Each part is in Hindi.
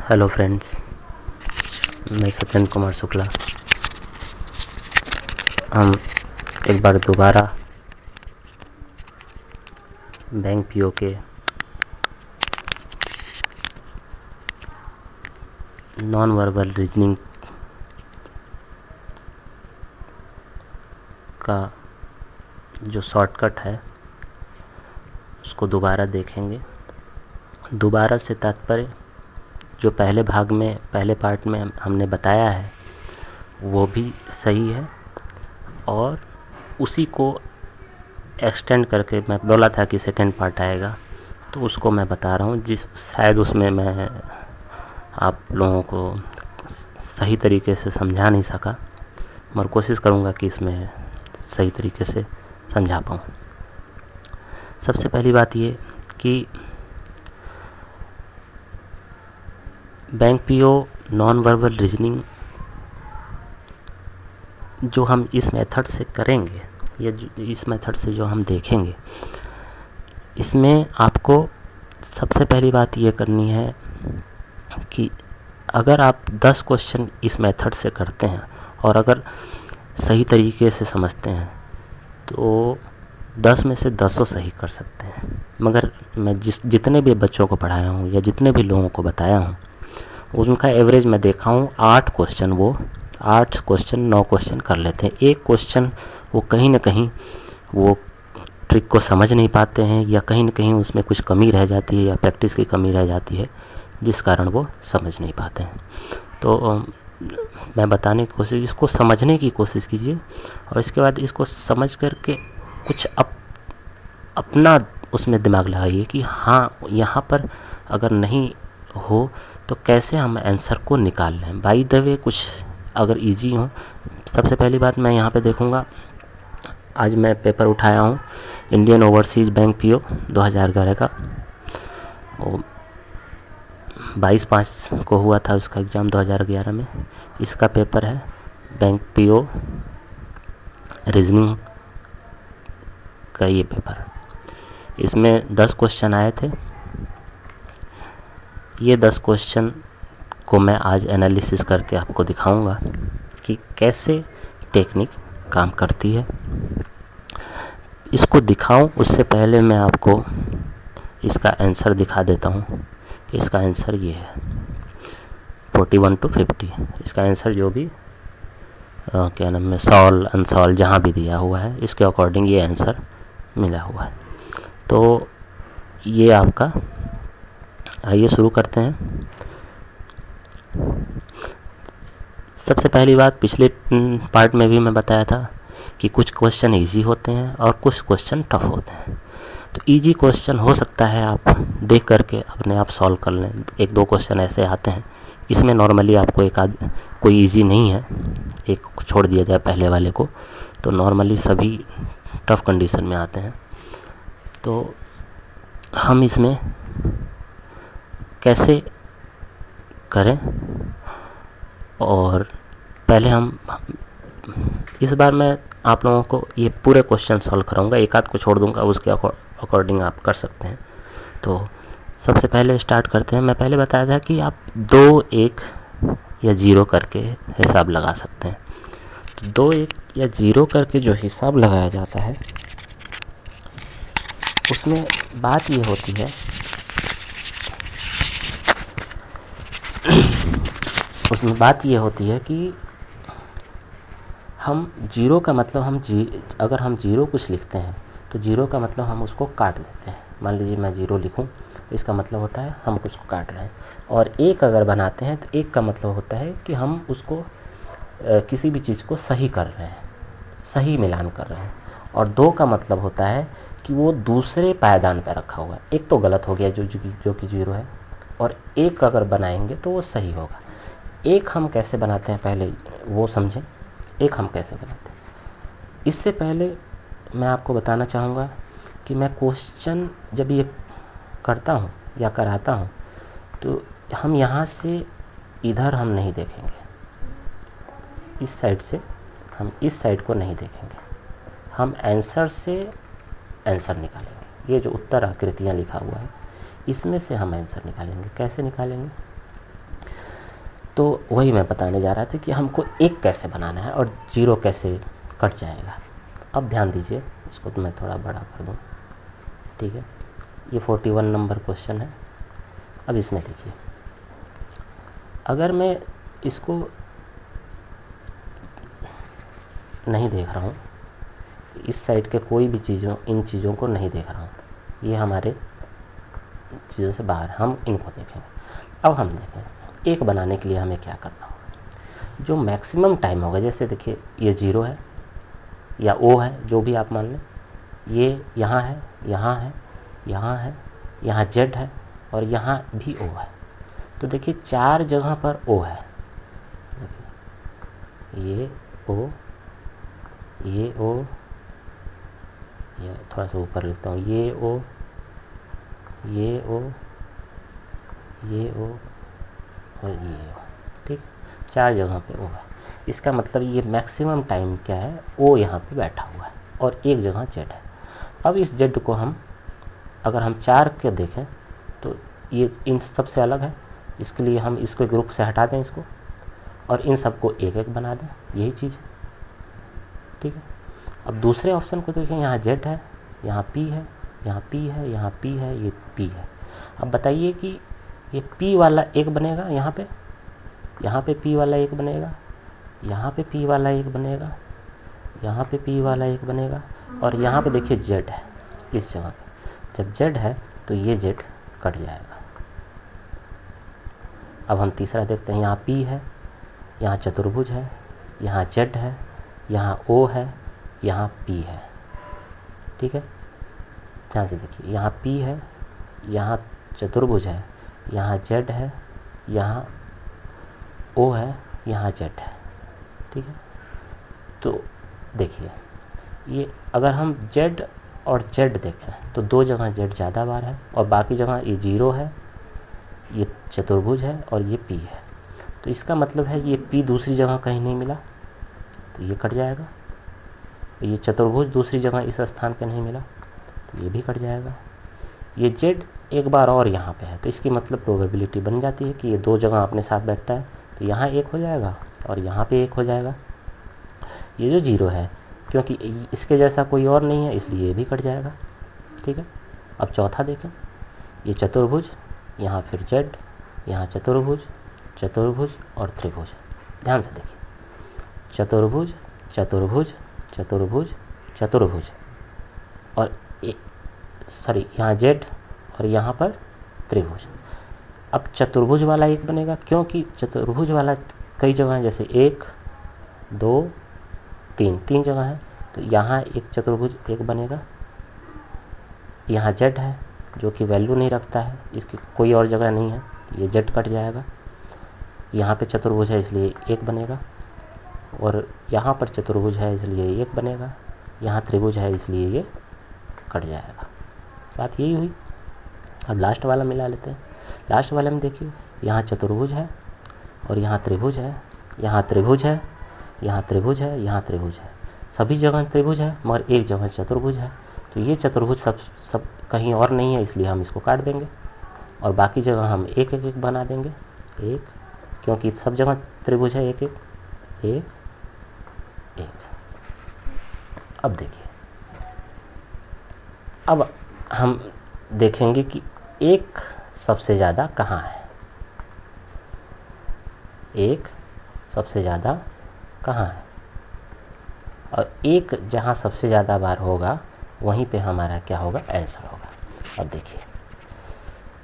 हेलो फ्रेंड्स, मैं सत्येंद्र कुमार शुक्ला। हम एक बार दोबारा बैंक पीओ के नॉन वर्बल रीजनिंग का जो शॉर्टकट है उसको दोबारा देखेंगे। दोबारा से तात्पर्य जो पहले भाग में, पहले पार्ट में हमने बताया है वो भी सही है, और उसी को एक्सटेंड करके मैं बोला था कि सेकंड पार्ट आएगा, तो उसको मैं बता रहा हूँ। शायद उसमें मैं आप लोगों को सही तरीके से समझा नहीं सका, मगर कोशिश करूँगा कि इसमें सही तरीके से समझा पाऊँ। सबसे पहली बात ये कि bank PO non verbal reasoning जो हम इस मेथड से करेंगे, या इस मेथड से जो हम देखेंगे, इसमें आपको सबसे पहली बात ये करनी है कि अगर आप 10 क्वेश्चन इस मेथड से करते हैं और अगर सही तरीके से समझते हैं तो 10 में से 10 सही कर सकते हैं। मगर मैं जितने भी बच्चों को पढ़ाया हूँ या जितने भी लोगों को बताया हूँ, उनका एवरेज मैं देखा हूँ 8 क्वेश्चन, वो 8 क्वेश्चन 9 क्वेश्चन कर लेते हैं। एक क्वेश्चन वो कहीं ना कहीं वो ट्रिक को समझ नहीं पाते हैं, या कहीं ना कहीं उसमें कुछ कमी रह जाती है, या प्रैक्टिस की कमी रह जाती है, जिस कारण वो समझ नहीं पाते हैं। तो मैं बताने की कोशिश, इसको समझने की कोशिश कीजिए, और इसके बाद इसको समझ करके कुछ अपना उसमें दिमाग लगाइए कि हाँ, यहाँ पर अगर नहीं हो तो कैसे हम आंसर को निकाल लें। बाय द वे कुछ अगर इजी हो, सबसे पहली बात मैं यहाँ पे देखूँगा, आज मैं पेपर उठाया हूँ इंडियन ओवरसीज़ बैंक पीओ 2011 का, 22/5 को हुआ था उसका एग्ज़ाम 2011 में। इसका पेपर है बैंक पीओ रीजनिंग का ये पेपर। इसमें 10 क्वेश्चन आए थे। ये 10 क्वेश्चन को मैं आज एनालिसिस करके आपको दिखाऊंगा कि कैसे टेक्निक काम करती है। इसको दिखाऊं उससे पहले मैं आपको इसका आंसर दिखा देता हूं। इसका आंसर ये है 41 to 50। इसका आंसर जो भी क्या नाम है, सॉल्व अनसॉल्व जहाँ भी दिया हुआ है, इसके अकॉर्डिंग ये आंसर मिला हुआ है। तो ये आपका, आइए शुरू करते हैं। सबसे पहली बात, पिछले पार्ट में भी मैं बताया था कि कुछ क्वेश्चन इजी होते हैं और कुछ क्वेश्चन टफ होते हैं। तो इजी क्वेश्चन हो सकता है आप देख करके अपने आप सॉल्व कर लें। एक दो क्वेश्चन ऐसे आते हैं, इसमें नॉर्मली आपको एक आध कोई इजी नहीं है, एक छोड़ दिया जाए पहले वाले को, तो नॉर्मली सभी टफ कंडीशन में आते हैं। तो हम इसमें कैसे करें, और पहले हम इस बार मैं आप लोगों को ये पूरे क्वेश्चन सॉल्व कराऊंगा, एक आध को छोड़ दूंगा, उसके अकॉर्डिंग आप कर सकते हैं। तो सबसे पहले स्टार्ट करते हैं। मैं पहले बताया था कि आप 2, 1 या 0 करके हिसाब लगा सकते हैं। तो 2, 1 या 0 करके जो हिसाब लगाया जाता है उसमें बात ये होती है कि हम 0 का मतलब अगर हम 0 कुछ लिखते हैं तो 0 का मतलब हम उसको काट देते हैं। मान लीजिए मैं 0 लिखूं, इसका मतलब होता है हम उसको काट रहे हैं। और 1 अगर बनाते हैं तो 1 का मतलब होता है कि हम उसको किसी भी चीज़ को सही कर रहे हैं, सही मिलान कर रहे हैं। और 2 का मतलब होता है कि वो दूसरे पायदान पर रखा हुआ है। एक तो गलत हो गया जो कि 0 है, और 1 अगर बनाएंगे तो वो सही होगा। 1 हम कैसे बनाते हैं पहले वो समझें। 1 हम कैसे बनाते हैं, इससे पहले मैं आपको बताना चाहूँगा कि मैं क्वेश्चन जब ये करता हूँ या कराता हूँ तो हम यहाँ से इधर हम नहीं देखेंगे, इस साइड से हम इस साइड को नहीं देखेंगे, हम आंसर से आंसर निकालेंगे। ये जो उत्तर आकृतियाँ लिखा हुआ है इसमें से हम आंसर निकालेंगे। कैसे निकालेंगे, तो वही मैं बताने जा रहा था कि हमको 1 कैसे बनाना है और 0 कैसे कट जाएगा। अब ध्यान दीजिए, इसको तो मैं थोड़ा बड़ा कर दूँ, ठीक है। ये 41 नंबर क्वेश्चन है। अब इसमें देखिए, अगर मैं इसको नहीं देख रहा हूँ, इस साइड के कोई भी इन चीज़ों को नहीं देख रहा हूँ, ये हमारे चीज़ों से बाहर, हम इनको देखेंगे। अब हम देखें 1 बनाने के लिए हमें क्या करना होगा। जो मैक्सिमम टाइम होगा, जैसे देखिए ये 0 है या O है, जो भी आप मान लें, ये यहाँ है, यहाँ है, यहाँ है, यहाँ Z है और यहाँ भी O है। तो देखिए 4 जगह पर O है। देखिए ये O, ये O, ये थोड़ा सा ऊपर लिखता हूँ, ये O, ये O, ये O और ये O, ठीक। 4 जगह पे O है। इसका मतलब ये मैक्सिमम टाइम क्या है, O यहाँ पे बैठा हुआ है और 1 जगह Z है। अब इस Z को हम, अगर हम 4 के देखें तो ये इन सब से अलग है, इसके लिए हम इसको ग्रुप से हटा दें इसको, और इन सबको 1-1 बना दें, यही चीज़ है, ठीक है। अब दूसरे ऑप्शन को देखें, यहाँ Z है, यहाँ P है, यहाँ P है, यहाँ P है, ये P है। अब बताइए कि ये P वाला 1 बनेगा, यहाँ पे P वाला 1 बनेगा, यहाँ पे P वाला 1 बनेगा, यहाँ पे P वाला 1 बनेगा, और यहाँ पे देखिए Z है इस जगह पे। जब Z है तो ये Z कट जाएगा। अब हम तीसरा देखते हैं, यहाँ P है, यहाँ चतुर्भुज है, यहाँ Z है, यहाँ O है, यहाँ P है, ठीक है। ध्यान से देखिए, यहाँ P है, यहाँ चतुर्भुज है, यहाँ Z है, यहाँ O है, यहाँ Z है, ठीक है। तो देखिए, ये अगर हम Z और Z देखें तो 2 जगह Z ज़्यादा बार है और बाकी जगह ये 0 है, ये चतुर्भुज है और ये P है। तो इसका मतलब है ये P दूसरी जगह कहीं नहीं मिला तो ये कट जाएगा। ये चतुर्भुज दूसरी जगह इस स्थान पे नहीं मिला तो ये भी कट जाएगा। ये Z एक बार और यहाँ पे है तो इसकी मतलब प्रोबेबिलिटी बन जाती है कि ये 2 जगह अपने साथ बैठता है, तो यहाँ 1 हो जाएगा और यहाँ पे 1 हो जाएगा। ये जो 0 है, क्योंकि इसके जैसा कोई और नहीं है इसलिए ये भी कट जाएगा, ठीक है। अब चौथा देखें, ये चतुर्भुज, यहाँ फिर Z, यहाँ चतुर्भुज, चतुर्भुज और त्रिभुज। ध्यान से देखिए, चतुर्भुज, चतुर्भुज, चतुर्भुज, चतुर्भुज और यहाँ Z और यहाँ पर त्रिभुज। अब चतुर्भुज वाला 1 बनेगा, क्योंकि चतुर्भुज वाला कई जगह, जैसे 1, 2, 3 जगह है, तो यहाँ एक चतुर्भुज 1 बनेगा। यहाँ Z है जो कि वैल्यू नहीं रखता है, इसकी कोई और जगह नहीं है, ये Z कट जाएगा। यहाँ पे चतुर्भुज है इसलिए 1 बनेगा, और यहाँ पर चतुर्भुज है इसलिए 1 बनेगा, यहाँ त्रिभुज है इसलिए ये कट जाएगा। बात यही हुई। अब लास्ट वाला मिला लेते हैं। लास्ट वाले में देखिए, यहाँ चतुर्भुज है और यहाँ त्रिभुज है, यहाँ त्रिभुज है, यहाँ त्रिभुज है, यहाँ त्रिभुज है, सभी जगह त्रिभुज है मगर एक जगह चतुर्भुज है। तो ये चतुर्भुज सब कहीं और नहीं है, इसलिए हम इसको काट देंगे और बाकी जगह हम 1-1 बना देंगे, 1, क्योंकि सब जगह त्रिभुज है, 1-1, 1-1। अब देखिए, अब हम देखेंगे कि 1 सबसे ज़्यादा कहाँ है, 1 सबसे ज़्यादा कहाँ है, और 1 जहाँ सबसे ज़्यादा बार होगा वहीं पे हमारा क्या होगा, आंसर होगा। अब देखिए,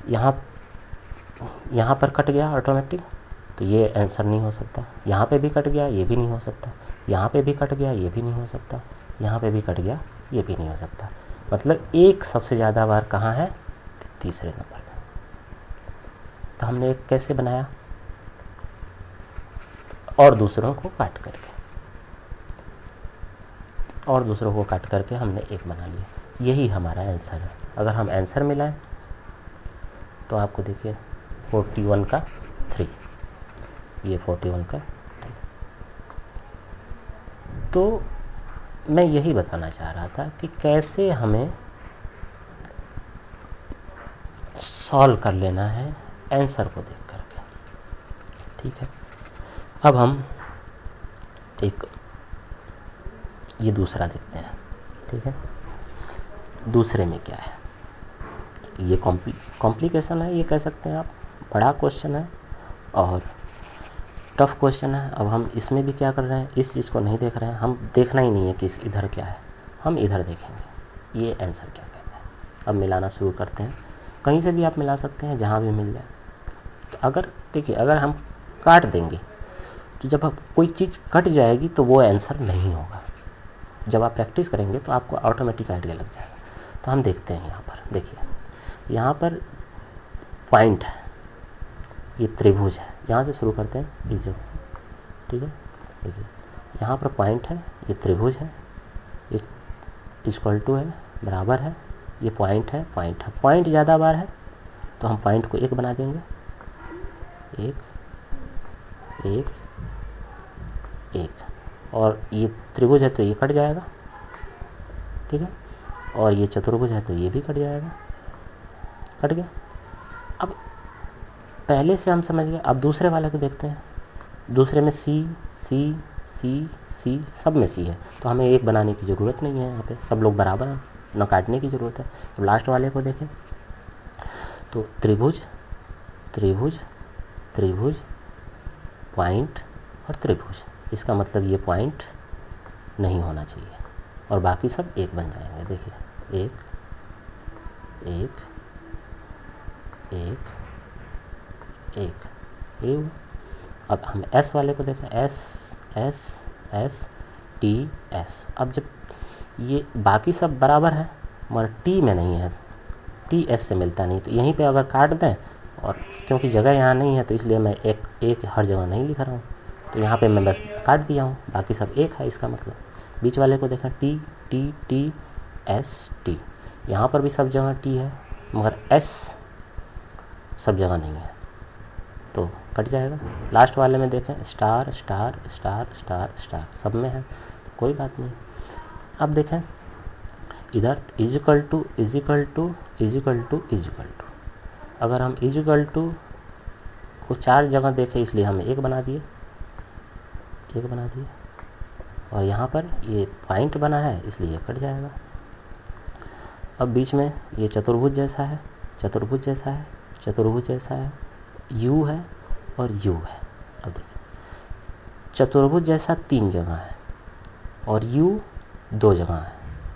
यहाँ पर कट गया ऑटोमेटिक, तो ये आंसर नहीं हो सकता। यहाँ पे भी कट गया, ये भी नहीं हो सकता। यहाँ पे भी कट गया, ये भी नहीं हो सकता। यहाँ पे भी कट गया, ये भी नहीं हो सकता। मतलब 1 सबसे ज़्यादा बार कहाँ है, तीसरे नंबर में। तो हमने एक कैसे बनाया, और दूसरों को काट करके, और दूसरों को काट करके हमने 1 बना लिया। यही हमारा आंसर है। अगर हम आंसर मिलाएं तो आपको देखिए 41 का 3, ये 41 का 3। तो मैं यही बताना चाह रहा था कि कैसे हमें सॉल्व कर लेना है आंसर को देख करके, ठीक है। अब हम एक ये दूसरा देखते हैं, ठीक है। दूसरे में क्या है, ये कॉम्प्लिकेशन है, ये कह सकते हैं आप, बड़ा क्वेश्चन है और टफ क्वेश्चन है। अब हम इसमें भी क्या कर रहे हैं, इस चीज़ को नहीं देख रहे हैं, हम देखना ही नहीं है कि इस इधर क्या है, हम इधर देखेंगे ये आंसर क्या कहता है। अब मिलाना शुरू करते हैं, कहीं से भी आप मिला सकते हैं, जहाँ भी मिल जाए। तो अगर देखिए, अगर हम काट देंगे तो जब आप कोई चीज़ कट जाएगी तो वो आंसर नहीं होगा। जब आप प्रैक्टिस करेंगे तो आपको ऑटोमेटिक आइडिया लग जाएगा। तो हम देखते हैं यहाँ पर, देखिए यहाँ पर पॉइंट है, ये त्रिभुज है, यहाँ से शुरू करते हैं इस जगह से, ठीक है। देखिए यहाँ पर पॉइंट है, ये त्रिभुज है, ये इक्वल टू है, बराबर है, ये पॉइंट है, पॉइंट ज़्यादा बार है तो हम पॉइंट को एक बना देंगे, एक एक एक, और ये त्रिभुज है तो ये कट जाएगा, ठीक है, और ये चतुर्भुज है तो ये भी कट जाएगा, कट गया। अब पहले से हम समझ गए, अब दूसरे वाले को देखते हैं। दूसरे में सी सी सी सी, सब में सी है, तो हमें एक बनाने की ज़रूरत नहीं है, यहाँ पे सब लोग बराबर हैं, न काटने की ज़रूरत है। तो लास्ट वाले को देखें तो त्रिभुज त्रिभुज त्रिभुज पॉइंट और त्रिभुज, इसका मतलब ये पॉइंट नहीं होना चाहिए और बाकी सब एक बन जाएंगे। देखिए एक एक एक एक, ये हुआ। अब हम एस वाले को देखें, S S S T S. अब जब ये बाकी सब बराबर है मगर टी में नहीं है, टी एस से मिलता नहीं, तो यहीं पे अगर काट दें, और क्योंकि जगह यहाँ नहीं है तो इसलिए मैं एक हर जगह नहीं लिख रहा हूँ, तो यहाँ पे मैं बस काट दिया हूँ, बाकी सब एक है। इसका मतलब बीच वाले को देखें, T T T S T, यहाँ पर भी सब जगह टी है मगर एस सब जगह नहीं है तो कट जाएगा। लास्ट वाले में देखें, star star star star star, सब में है, कोई बात नहीं। अब देखें इधर equal to equal to equal to equal to, अगर हम इजिकल टू को 4 जगह देखें इसलिए हम एक बना दिए, एक बना दिए, और यहाँ पर ये पॉइंट बना है इसलिए कट जाएगा। अब बीच में ये चतुर्भुज जैसा है, चतुर्भुज जैसा है, चतुर्भुज जैसा है, यू है और यू है। अब देखिए चतुर्भुज जैसा 3 जगह है और यू 2 जगह है,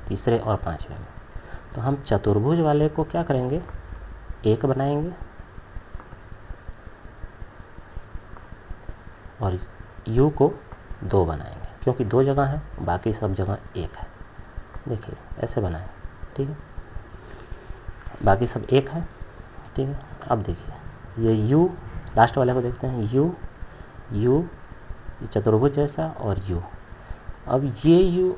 तीसरे और 5वें में। तो हम चतुर्भुज वाले को क्या करेंगे, एक बनाएंगे और यू को 2 बनाएंगे, क्योंकि 2 जगह है, बाकी सब जगह एक है। देखिए ऐसे बनाएं, ठीक है, बाकी सब एक है, ठीक है। अब देखिए ये यू, लास्ट वाले को देखते हैं, यू यू चतुर्भुज जैसा और यू। अब ये यू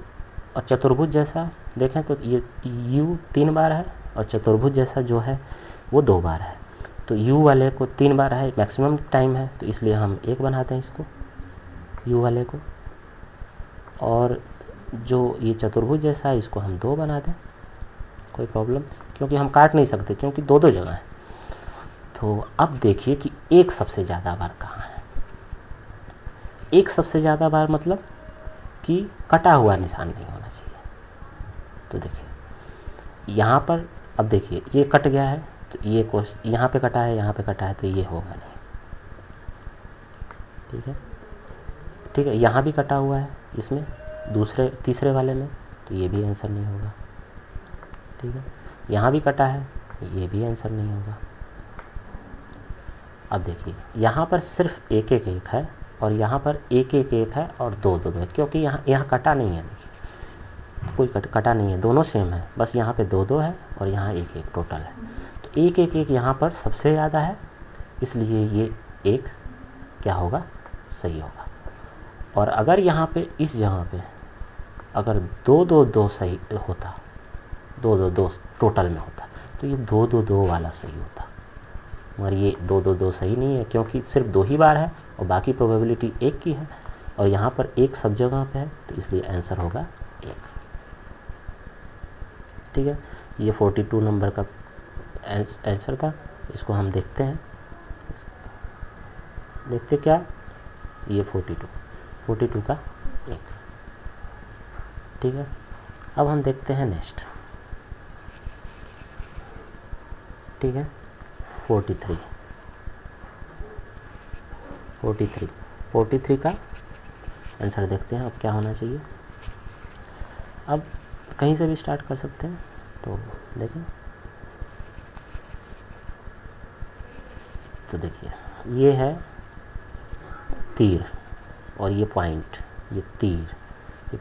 और चतुर्भुज जैसा देखें तो ये यू 3 बार है और चतुर्भुज जैसा जो है वो 2 बार है, तो यू वाले को 3 बार है, मैक्सिमम टाइम है, तो इसलिए हम एक बनाते हैं इसको, यू वाले को, और जो ये चतुर्भुज जैसा है इसको हम 2 बना दें, कोई प्रॉब्लम, क्योंकि हम काट नहीं सकते क्योंकि 2 जगह है। तो अब देखिए कि एक सबसे ज़्यादा बार कहाँ है। एक सबसे ज़्यादा बार मतलब कि कटा हुआ निशान नहीं होना चाहिए। तो देखिए यहाँ पर, अब देखिए ये कट गया है तो ये क्वेश्चन यहाँ पे कटा है, यहाँ पे कटा है, तो ये होगा नहीं, ठीक है, ठीक है। यहाँ भी कटा हुआ है इसमें दूसरे तीसरे वाले में, तो ये भी आंसर नहीं होगा, ठीक है। यहाँ भी कटा है, ये भी आंसर नहीं होगा। अब देखिए यहाँ पर सिर्फ एक एक एक है और यहाँ पर एक एक एक है और 2 2 है, क्योंकि यहाँ कटा नहीं है, देखिए कोई कटा नहीं है, दोनों सेम है, बस यहाँ पे 2 2 है और यहाँ एक एक टोटल है, तो एक एक एक यहाँ पर सबसे ज़्यादा है, इसलिए ये एक क्या होगा, सही होगा। और अगर यहाँ पे इस जगह पे अगर 2 2 2 सही होता, 2 2 2 टोटल में होता, तो ये 2 2 2 वाला सही होता, मगर ये 2 2 2 सही नहीं है क्योंकि सिर्फ 2 ही बार है और बाकी प्रोबेबिलिटी 1 की है, और यहाँ पर 1 सब जगह पे है, तो इसलिए आंसर होगा 1, ठीक है। ये 42 नंबर का आंसर था। इसको हम देखते हैं, देखते क्या ये 42 का 1। ठीक है, अब हम देखते हैं नेक्स्ट। ठीक है, 43 का आंसर देखते हैं अब क्या होना चाहिए। अब कहीं से भी स्टार्ट कर सकते हैं, तो देखें, तो देखिए ये है तीर और ये पॉइंट, ये तीर, ये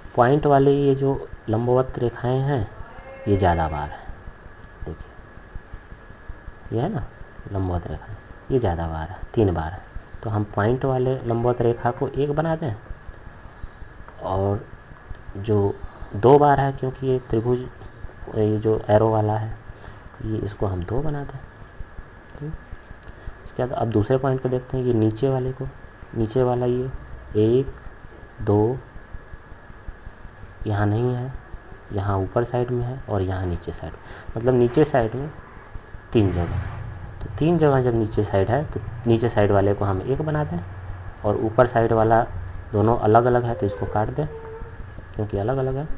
पॉइंट वाले ये जो लंबवत रेखाएं हैं ये ज़्यादा बार है। देखिए ये है ना लंबवत रेखाएं, ये ज़्यादा बार है, 3 बार है। तो हम पॉइंट वाले लंबवत रेखा को 1 बना दें, और जो 2 बार है क्योंकि ये त्रिभुज, ये जो एरो वाला है ये, इसको हम 2 बना दें। ठीक, इसके बाद अब दूसरे पॉइंट को देखते हैं, ये नीचे वाले को, नीचे वाला ये 1 2 यहाँ नहीं है, यहाँ ऊपर साइड में है और यहाँ नीचे साइड, मतलब नीचे साइड में 3 जगह है। तो 3 जगह जब नीचे साइड है तो नीचे साइड वाले को हम 1 बना दें, और ऊपर साइड वाला दोनों अलग अलग है तो इसको काट दें क्योंकि अलग अलग है,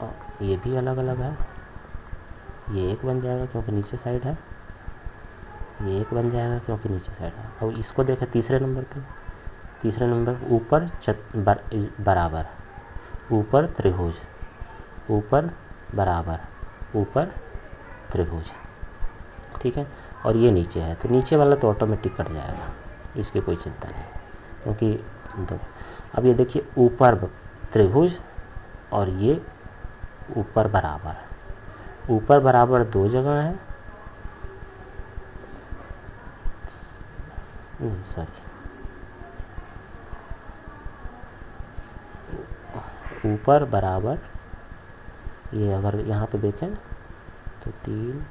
और ये भी अलग अलग है, ये 1 बन जाएगा क्योंकि नीचे साइड है, ये 1 बन जाएगा क्योंकि नीचे साइड है। और इसको देखें तीसरे नंबर पे, तीसरे नंबर ऊपर बराबर, ऊपर त्रिभुज, ऊपर बराबर, ऊपर त्रिभुज। ठीक है, और ये नीचे है तो नीचे वाला तो ऑटोमेटिक कट जाएगा, इसकी कोई चिंता नहीं क्योंकि दो। अब ये देखिए ऊपर त्रिभुज और ये ऊपर बराबर, ऊपर बराबर 2 जगह है, सॉरी, ऊपर बराबर, ये अगर यहाँ पे देखें तो 3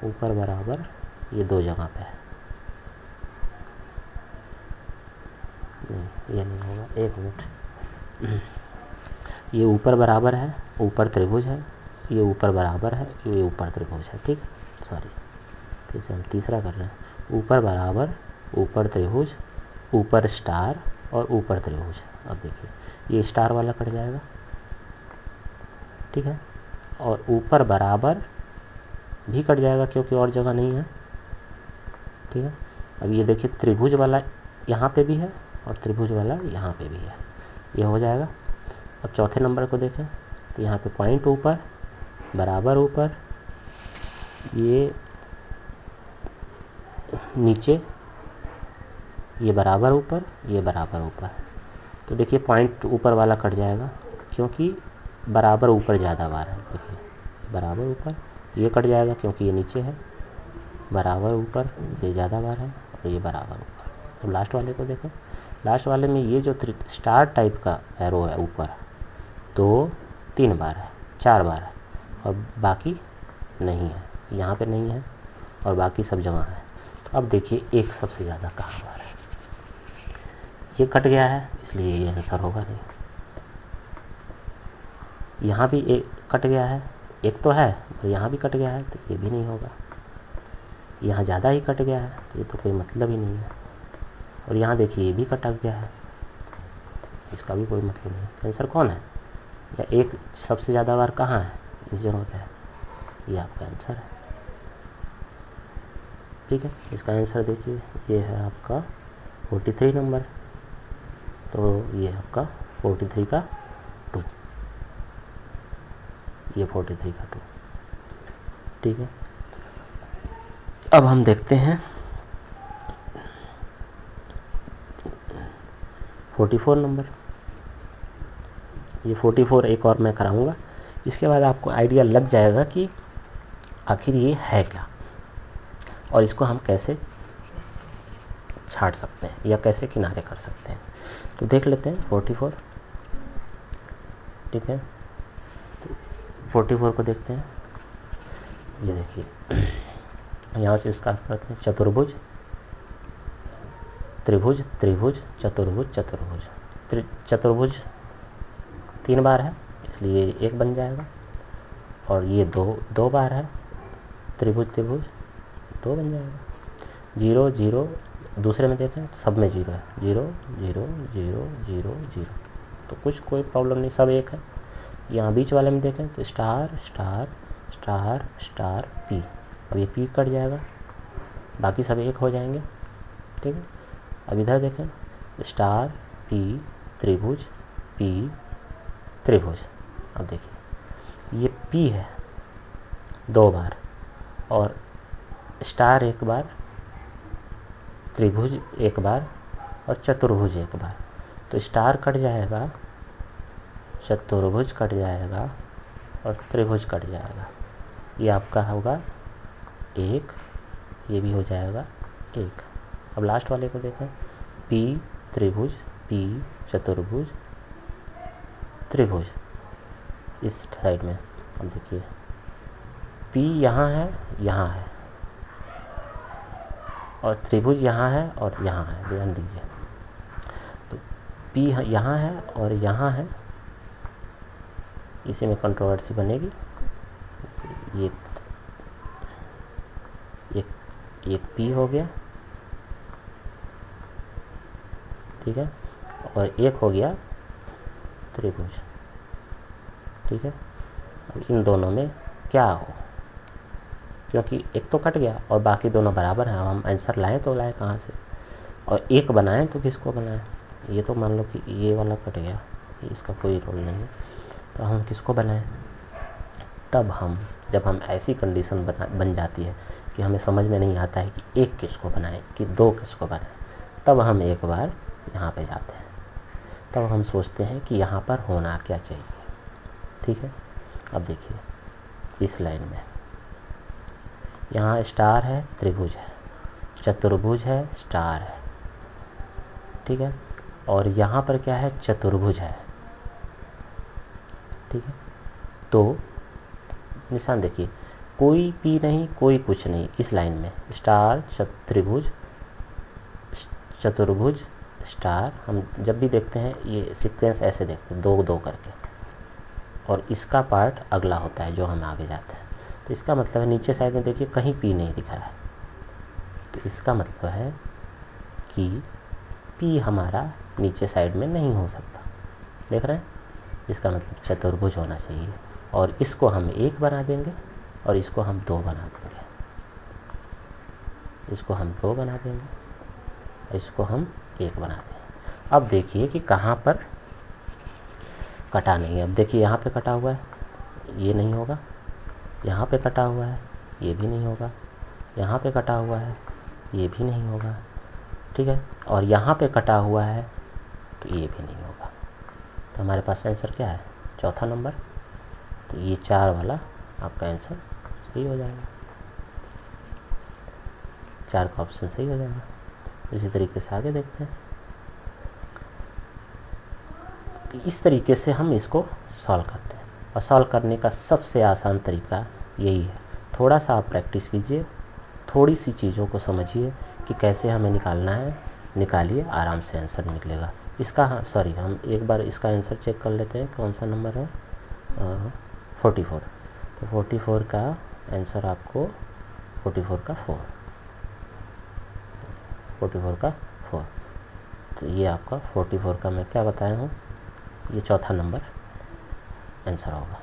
ऊपर बराबर ये 2 जगह पे है, नहीं ये नहीं होगा, 1 मिनट, ये ऊपर बराबर है, ऊपर त्रिभुज है, ये ऊपर बराबर है, ये ऊपर त्रिभुज है। ठीक, सॉरी, फिर से हम तीसरा कर रहे हैं, ऊपर बराबर, ऊपर त्रिभुज, ऊपर स्टार और ऊपर त्रिभुज। अब देखिए ये स्टार वाला कट जाएगा। ठीक है, और ऊपर बराबर भी कट जाएगा क्योंकि और जगह नहीं है। ठीक है, अब ये देखिए त्रिभुज वाला यहाँ पे भी है और त्रिभुज वाला यहाँ पे भी है, ये हो जाएगा। अब चौथे नंबर को देखें तो यहाँ पे पॉइंट ऊपर बराबर, ऊपर ये नीचे, ये बराबर ऊपर, ये बराबर ऊपर। तो देखिए पॉइंट ऊपर वाला कट जाएगा क्योंकि बराबर ऊपर ज़्यादा बार है। देखिए बराबर ऊपर, ये कट जाएगा क्योंकि ये नीचे है, बराबर ऊपर ये ज़्यादा बार है और ये बराबर ऊपर। तो लास्ट वाले को देखें, लास्ट वाले में ये जो स्टार टाइप का एरो है ऊपर, तो 3 बार है, 4 बार है और बाकी नहीं है, यहाँ पे नहीं है और बाकी सब जगह है। तो अब देखिए एक सबसे ज़्यादा कहाँ बार है, ये कट गया है इसलिए ये आंसर होगा नहीं। यहाँ भी एक कट गया है, एक तो है और यहाँ भी कट गया है तो ये भी नहीं होगा। यहाँ ज़्यादा ही कट गया है तो ये तो कोई मतलब ही नहीं है, और यहाँ देखिए ये भी कटा गया है, इसका भी कोई मतलब नहीं। आंसर कौन है, या एक सबसे ज़्यादा बार कहाँ है, इस जगह पे है, ये आपका आंसर है। ठीक है, इसका आंसर देखिए ये है आपका 43 नंबर, तो ये आपका 43 का 2, ये 43 का 2। ठीक है, अब हम देखते हैं 44 नंबर। ये 44 एक और मैं कराऊंगा, इसके बाद आपको आइडिया लग जाएगा कि आखिर ये है क्या और इसको हम कैसे छाट सकते हैं या कैसे किनारे कर सकते हैं। तो देख लेते हैं 44। ठीक है, तो 44 को देखते हैं। ये देखिए यहाँ से स्टार्ट करते हैं, चतुर्भुज, त्रिभुज, त्रिभुज, चतुर्भुज, चतुर्भुज। चतुर्भुज 3 बार है इसलिए 1 बन जाएगा, और ये 2 बार है, त्रिभुज त्रिभुज 2 बन जाएगा। 0 0 दूसरे में देखें तो सब में 0 है, 0 0 0 0 0, तो कुछ कोई प्रॉब्लम नहीं, सब 1 है। यहाँ बीच वाले में देखें तो star star star star P, अब ये पी कट जाएगा, बाकी सब 1 हो जाएंगे, ठीक है। अब इधर देखें स्टार पी त्रिभुज पी त्रिभुज, अब देखिए ये पी है 2 बार और स्टार 1 बार, त्रिभुज 1 बार और चतुर्भुज 1 बार, तो स्टार कट जाएगा, चतुर्भुज कट जाएगा और त्रिभुज कट जाएगा। ये आपका होगा 1, ये भी हो जाएगा 1। अब लास्ट वाले को देखें, पी त्रिभुज पी चतुर्भुज त्रिभुज इस साइड में। अब देखिए पी यहाँ है और त्रिभुज यहाँ है और यहाँ है, ध्यान दीजिए। तो पी यहाँ है और यहाँ है, इसी में कंट्रोवर्सी बनेगी। ये एक पी हो गया, ठीक है, और एक हो गया त्रिभुज, ठीक है। अब इन दोनों में क्या हो, क्योंकि एक तो कट गया और बाकी दोनों बराबर हैं। हम आंसर लाएं तो लाएं कहाँ से, और एक बनाएं तो किसको बनाएं। ये तो मान लो कि ये वाला कट गया, इसका कोई रोल नहीं है, तो हम किसको बनाएं। तब जब हम ऐसी कंडीशन बन जाती है कि हमें समझ में नहीं आता है कि एक किसको बनाएं कि 2 किसको बनाएं, तब हम एक बार यहाँ पे जाते हैं, तब हम सोचते हैं कि यहाँ पर होना क्या चाहिए, ठीक है। अब देखिए इस लाइन में यहाँ स्टार है, त्रिभुज है, चतुर्भुज है, स्टार है, ठीक है, और यहाँ पर क्या है, चतुर्भुज है, ठीक है। तो निशान देखिए, कोई पी नहीं, कोई कुछ नहीं इस लाइन में, स्टार त्रिभुज चतुर्भुज स्टार। हम जब भी देखते हैं ये सीक्वेंस ऐसे देखते हैं 2 2 करके, और इसका पार्ट अगला होता है जो हम आगे जाते हैं। तो इसका मतलब है नीचे साइड में देखिए कहीं पी नहीं दिख रहा है, तो इसका मतलब है कि पी हमारा नीचे साइड में नहीं हो सकता, देख रहे हैं। इसका मतलब चतुर्भुज होना चाहिए, और इसको हम 1 बना देंगे और इसको हम 2 बना देंगे, इसको हम 2 बना देंगे और इसको हम 1 बना देंगे। अब देखिए कि कहाँ पर कटा नहीं है। अब देखिए यहाँ पे कटा हुआ है, ये नहीं होगा, यहाँ पे कटा हुआ है, ये भी नहीं होगा, यहाँ पे कटा हुआ है, ये भी नहीं होगा, ठीक है, और यहाँ पे कटा हुआ है तो ये भी नहीं होगा। तो हमारे पास आंसर क्या है, चौथा नंबर। तो ये 4 वाला आपका आंसर सही हो जाएगा, 4 का ऑप्शन सही हो जाएगा। इसी तरीके से आगे देखते हैं। तो इस तरीके से हम इसको सॉल्व करते हैं, और सॉल्व करने का सबसे आसान तरीका यही है। थोड़ा सा आप प्रैक्टिस कीजिए, थोड़ी सी चीज़ों को समझिए कि कैसे हमें निकालना है, निकालिए, आराम से आंसर निकलेगा इसका। सॉरी, हम एक बार इसका आंसर चेक कर लेते हैं, कौन सा नंबर है, 44। तो 44 का आंसर आपको 44 का 4, 44 का 4। तो ये आपका 44 का मैं क्या बताया हूँ, ये चौथा नंबर आंसर होगा,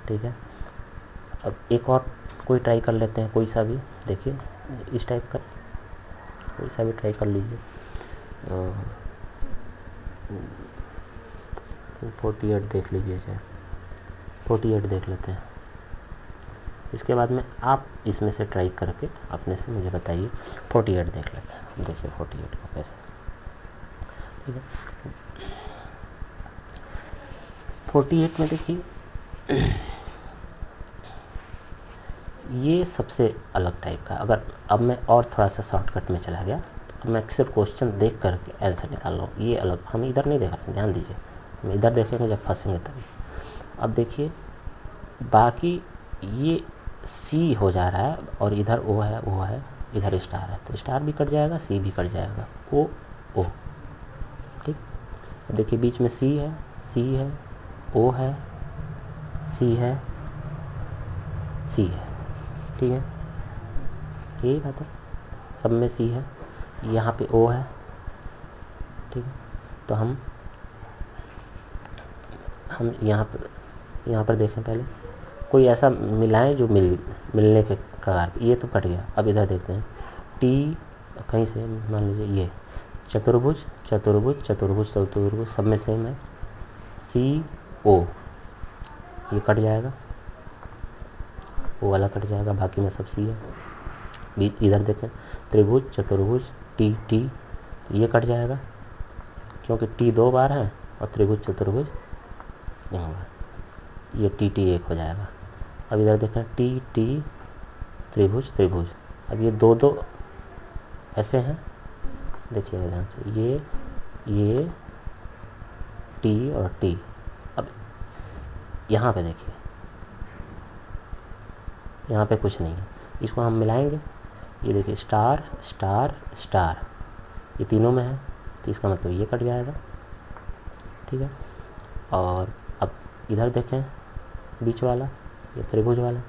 ठीक है। अब एक और कोई ट्राई कर लेते हैं, कोई सा भी देखिए, इस टाइप का कोई सा भी ट्राई कर लीजिए। 48 देख लीजिए, चाहे 48 देख लेते हैं। इसके बाद में आप इसमें से ट्राई करके अपने से मुझे बताइए। 48 देख लेते हैं, देखिए 48 को कैसे, ठीक है। 48 में देखिए ये सबसे अलग टाइप का। अगर अब मैं और थोड़ा सा शॉर्टकट में चला गया, तो मैं सिर्फ क्वेश्चन देख करके आंसर निकाल रहा हूँ। ये अलग, हम इधर नहीं देख रहे हैं, ध्यान दीजिए, हम इधर देखेंगे जब फंसेंगे तभी। अब देखिए बाकी ये सी हो जा रहा है और इधर ओ है, इधर स्टार है, तो स्टार भी कट जाएगा, सी भी कट जाएगा, ओ ओ, ठीक। देखिए बीच में सी है, ओ है, सी है, सी है, ठीक है, यही बात है, सब में सी है, यहाँ पे ओ है, ठीक है। तो हम यहाँ पर देखें, पहले कोई ऐसा मिलाएं जो मिलने के कगार पे। ये तो कट गया। अब इधर देखते हैं, टी कहीं से मान लीजिए ये चतुर्भुज चतुर्भुज चतुर्भुज चतुर्भुज सब में सेम है, सी ओ, ये कट जाएगा, वो वाला कट जाएगा, बाकी में सब सी है। इधर देखें, त्रिभुज चतुर्भुज टी टी, ये कट जाएगा क्योंकि टी 2 बार है और त्रिभुज चतुर्भुज नहीं होगा, ये टी टी 1 हो जाएगा। अब इधर देखें, टी टी त्रिभुज त्रिभुज, अब ये 2 2 ऐसे हैं, देखिएगा ध्यान से, ये टी और टी। अब यहाँ पे देखिए, यहाँ पे कुछ नहीं है, इसको हम मिलाएंगे, ये देखिए स्टार स्टार स्टार, ये तीनों में है, तो इसका मतलब ये कट जाएगा, ठीक है। और अब इधर देखें, बीच वाला ये त्रिभुज वाला,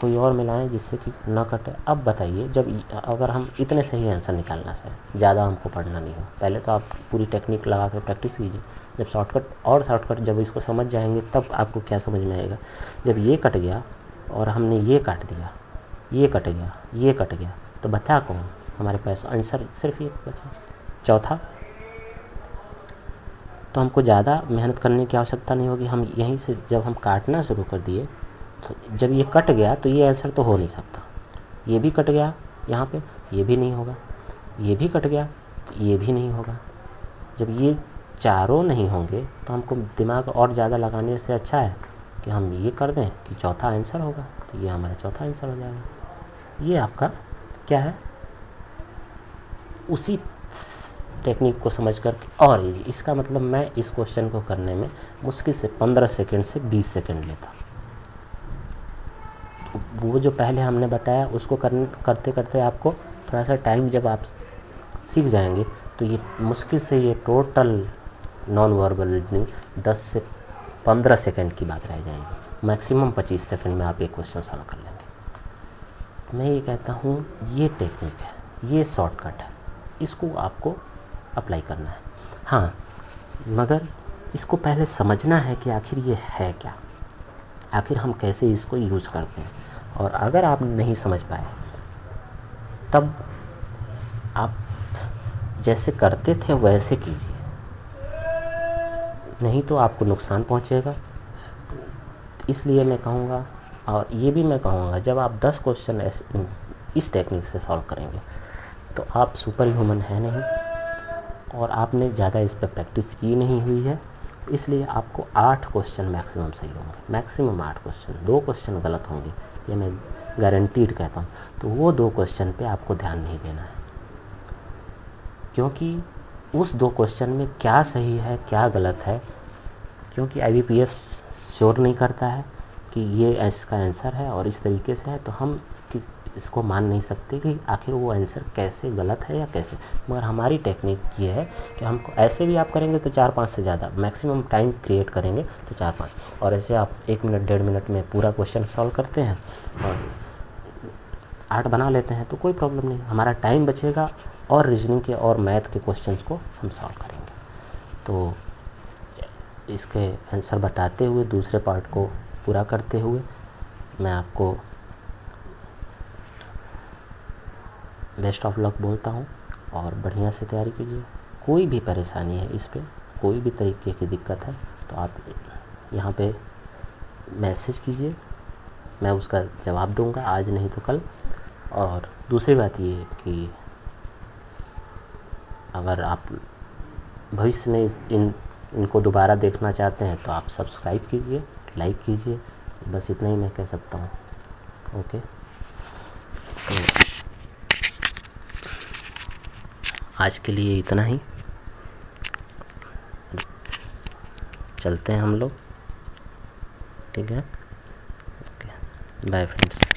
कोई और मिलाएं जिससे कि ना कटे। अब बताइए, जब अगर हम इतने से ही आंसर निकालना चाहें, ज़्यादा हमको पढ़ना नहीं हो, पहले तो आप पूरी टेक्निक लगा कर प्रैक्टिस कीजिए, जब शॉर्टकट जब इसको समझ जाएंगे तब आपको क्या समझ में आएगा। जब ये कट गया और हमने ये काट दिया, ये कट गया, ये कट गया, तो बचा कौन? हमारे पास आंसर सिर्फ ये बचा, चौथा। तो हमको ज़्यादा मेहनत करने की आवश्यकता नहीं होगी। हम यहीं से जब हम काटना शुरू कर दिए, तो जब ये कट गया तो ये आंसर तो हो नहीं सकता, ये भी कट गया यहाँ पे, ये भी नहीं होगा, ये भी कट गया तो ये भी नहीं होगा। जब ये चारों नहीं होंगे तो हमको दिमाग और ज़्यादा लगाने से अच्छा है कि हम ये कर दें कि चौथा आंसर होगा, तो ये हमारा चौथा आंसर हो जाएगा। ये आपका क्या है, उसी टेक्निक को समझ कर और इसका मतलब मैं इस क्वेश्चन को करने में मुश्किल से 15 सेकंड से 20 सेकंड लेता। तो वो जो पहले हमने बताया उसको करते करते आपको थोड़ा सा टाइम, जब आप सीख जाएंगे तो ये मुश्किल से ये टोटल नॉन वर्बल रीजनिंग 10 से 15 सेकंड की बात रह जाएगी, मैक्सिमम 25 सेकंड में आप एक क्वेश्चन सॉल्व कर लेंगे। मैं ये कहता हूँ ये टेक्निक है, ये शॉर्टकट है, इसको आपको अप्लाई करना है। हाँ, मगर इसको पहले समझना है कि आखिर ये है क्या, आखिर हम कैसे इसको यूज करते हैं। और अगर आप नहीं समझ पाए तब आप जैसे करते थे वैसे कीजिए, नहीं तो आपको नुकसान पहुंचेगा। इसलिए मैं कहूँगा, और ये भी मैं कहूँगा, जब आप 10 क्वेश्चन इस टेक्निक से सॉल्व करेंगे तो आप सुपर ह्यूमन है नहीं, और आपने ज़्यादा इस पर प्रैक्टिस की नहीं हुई है, इसलिए आपको 8 क्वेश्चन मैक्सिमम सही होंगे, मैक्सिमम 8 क्वेश्चन, 2 क्वेश्चन गलत होंगे, ये मैं गारंटीड कहता हूँ। तो वो 2 क्वेश्चन पे आपको ध्यान नहीं देना है, क्योंकि उस 2 क्वेश्चन में क्या सही है क्या गलत है, क्योंकि IBPS श्योर नहीं करता है कि ये इसका आंसर है और इस तरीके से है, तो हम इसको मान नहीं सकते कि आखिर वो आंसर कैसे गलत है या कैसे। मगर हमारी टेक्निक ये है कि हमको ऐसे भी आप करेंगे तो 4-5 से ज़्यादा मैक्सिमम टाइम क्रिएट करेंगे तो 4-5, और ऐसे आप 1 मिनट 1.5 मिनट में पूरा क्वेश्चन सॉल्व करते हैं और 8 बना लेते हैं, तो कोई प्रॉब्लम नहीं, हमारा टाइम बचेगा और रीजनिंग के और मैथ के क्वेश्चंस को हम सॉल्व करेंगे। तो इसके आंसर बताते हुए दूसरे पार्ट को पूरा करते हुए मैं आपको बेस्ट ऑफ लक बोलता हूँ, और बढ़िया से तैयारी कीजिए। कोई भी परेशानी है इस पे, कोई भी तरीके की दिक्कत है तो आप यहाँ पे मैसेज कीजिए, मैं उसका जवाब दूंगा, आज नहीं तो कल। और दूसरी बात ये कि अगर आप भविष्य में इनको दोबारा देखना चाहते हैं तो आप सब्सक्राइब कीजिए, लाइक कीजिए, बस इतना ही मैं कह सकता हूँ। ओके, तो आज के लिए इतना ही, चलते हैं हम लोग, ठीक है। Okay, bye friends.